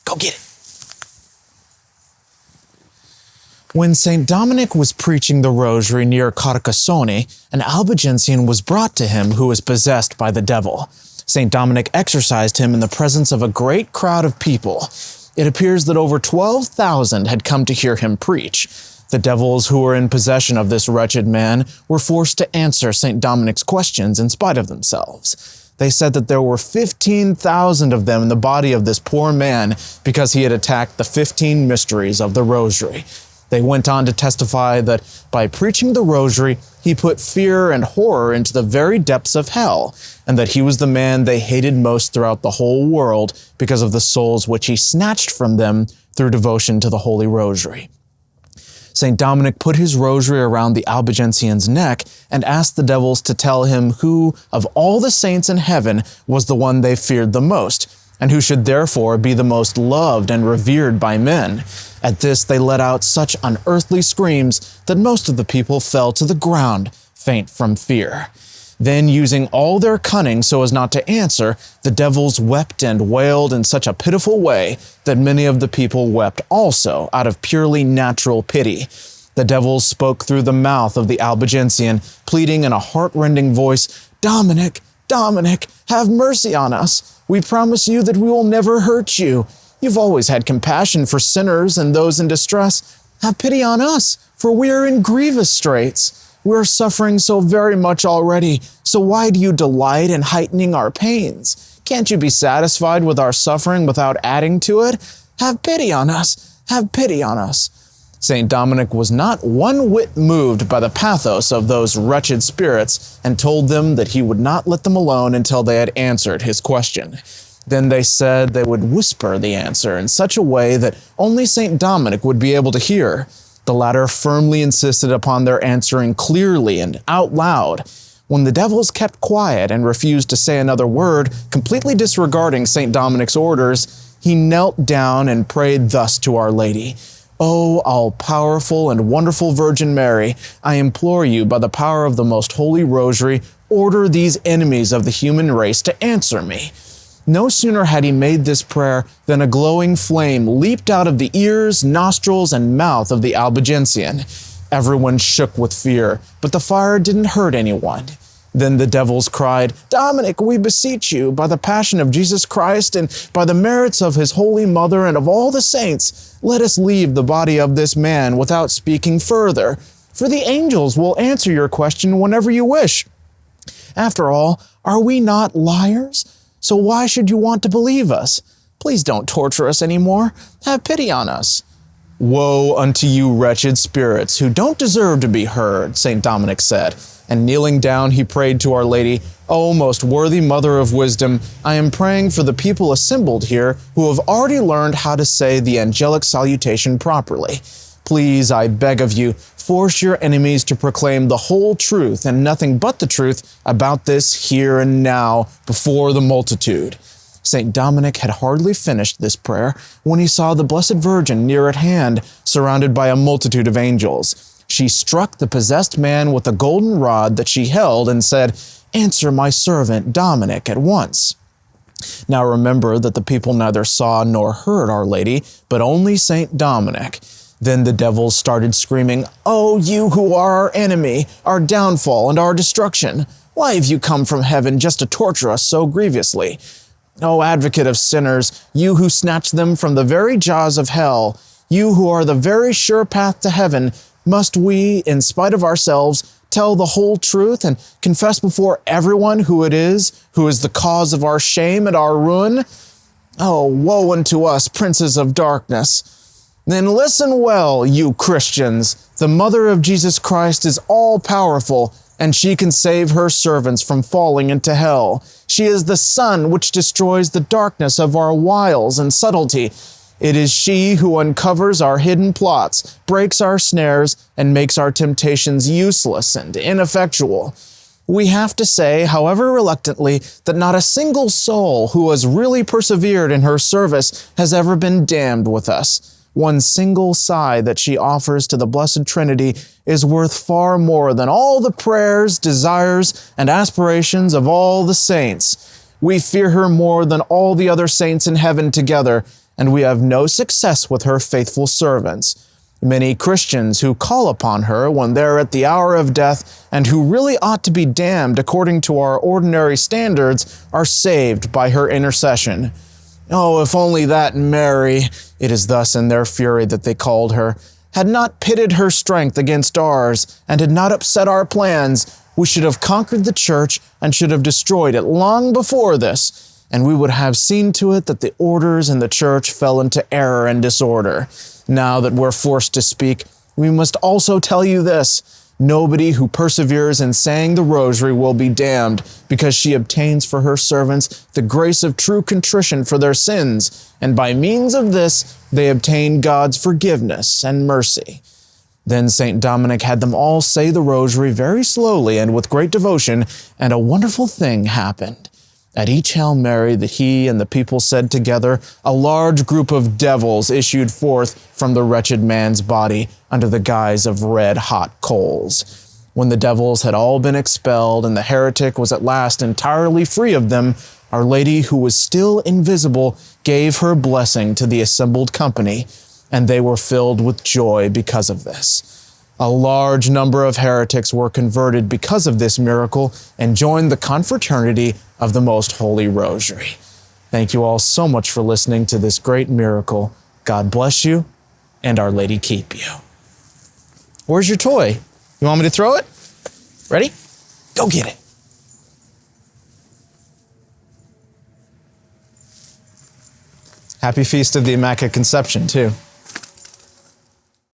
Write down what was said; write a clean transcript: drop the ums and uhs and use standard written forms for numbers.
Go get it. When St. Dominic was preaching the Rosary near Carcassonne, an Albigensian was brought to him who was possessed by the devil. St. Dominic exorcised him in the presence of a great crowd of people. It appears that over 12,000 had come to hear him preach. The devils who were in possession of this wretched man were forced to answer St. Dominic's questions in spite of themselves. They said that there were 15,000 of them in the body of this poor man because he had attacked the 15 mysteries of the Rosary. They went on to testify that by preaching the Rosary, he put fear and horror into the very depths of hell, and that he was the man they hated most throughout the whole world because of the souls which he snatched from them through devotion to the Holy Rosary. St. Dominic put his rosary around the Albigensian's neck and asked the devils to tell him who, of all the saints in heaven, was the one they feared the most, and who should therefore be the most loved and revered by men. At this they let out such unearthly screams that most of the people fell to the ground, faint from fear. Then, using all their cunning so as not to answer, the devils wept and wailed in such a pitiful way that many of the people wept also out of purely natural pity. The devils spoke through the mouth of the Albigensian, pleading in a heart-rending voice, "Dominic, Dominic, have mercy on us. We promise you that we will never hurt you. You've always had compassion for sinners and those in distress. Have pity on us, for we are in grievous straits. We are suffering so very much already, so why do you delight in heightening our pains? Can't you be satisfied with our suffering without adding to it? Have pity on us, have pity on us." St. Dominic was not one whit moved by the pathos of those wretched spirits and told them that he would not let them alone until they had answered his question. Then they said they would whisper the answer in such a way that only St. Dominic would be able to hear. The latter firmly insisted upon their answering clearly and out loud. When the devils kept quiet and refused to say another word, completely disregarding St. Dominic's orders, he knelt down and prayed thus to Our Lady. "O all-powerful and wonderful Virgin Mary, I implore you by the power of the most holy Rosary, order these enemies of the human race to answer me." No sooner had he made this prayer than a glowing flame leaped out of the ears, nostrils, and mouth of the Albigensian. Everyone shook with fear, but the fire didn't hurt anyone. Then the devils cried, "Dominic, we beseech you, by the passion of Jesus Christ and by the merits of his Holy Mother and of all the saints, let us leave the body of this man without speaking further, for the angels will answer your question whenever you wish. After all, are we not liars? So why should you want to believe us? Please don't torture us anymore. Have pity on us." "Woe unto you, wretched spirits, who don't deserve to be heard," St. Dominic said, and kneeling down he prayed to Our Lady, "O most worthy Mother of Wisdom, I am praying for the people assembled here who have already learned how to say the angelic salutation properly. Please, I beg of you, force your enemies to proclaim the whole truth and nothing but the truth about this here and now before the multitude." St. Dominic had hardly finished this prayer when he saw the Blessed Virgin near at hand, surrounded by a multitude of angels. She struck the possessed man with a golden rod that she held and said, "Answer my servant Dominic at once." Now remember that the people neither saw nor heard Our Lady, but only St. Dominic. Then the devils started screaming, "Oh, you who are our enemy, our downfall and our destruction, why have you come from heaven just to torture us so grievously? O advocate of sinners, you who snatched them from the very jaws of hell, you who are the very sure path to heaven, must we, in spite of ourselves, tell the whole truth and confess before everyone who it is who is the cause of our shame and our ruin? Oh, woe unto us, princes of darkness! Then listen well, you Christians. The Mother of Jesus Christ is all-powerful, and she can save her servants from falling into hell. She is the sun which destroys the darkness of our wiles and subtlety. It is she who uncovers our hidden plots, breaks our snares, and makes our temptations useless and ineffectual. We have to say, however reluctantly, that not a single soul who has really persevered in her service has ever been damned with us. One single sigh that she offers to the Blessed Trinity is worth far more than all the prayers, desires, and aspirations of all the saints. We fear her more than all the other saints in heaven together, and we have no success with her faithful servants. Many Christians who call upon her when they're at the hour of death and who really ought to be damned according to our ordinary standards are saved by her intercession. Oh, if only that Mary, it is thus in their fury that they called her, had not pitted her strength against ours and had not upset our plans, we should have conquered the church and should have destroyed it long before this, and we would have seen to it that the orders in the church fell into error and disorder. Now that we're forced to speak, we must also tell you this: nobody who perseveres in saying the Rosary will be damned, because she obtains for her servants the grace of true contrition for their sins, and by means of this they obtain God's forgiveness and mercy. Then St. Dominic had them all say the Rosary very slowly and with great devotion, and a wonderful thing happened. At each Hail Mary that he and the people said together, a large group of devils issued forth from the wretched man's body under the guise of red-hot coals. When the devils had all been expelled and the heretic was at last entirely free of them, Our Lady, who was still invisible, gave her blessing to the assembled company, and they were filled with joy because of this. A large number of heretics were converted because of this miracle and joined the confraternity of the Most Holy Rosary. Thank you all so much for listening to this great miracle. God bless you, and Our Lady keep you. Where's your toy? You want me to throw it? Ready? Go get it. Happy Feast of the Immaculate Conception, too.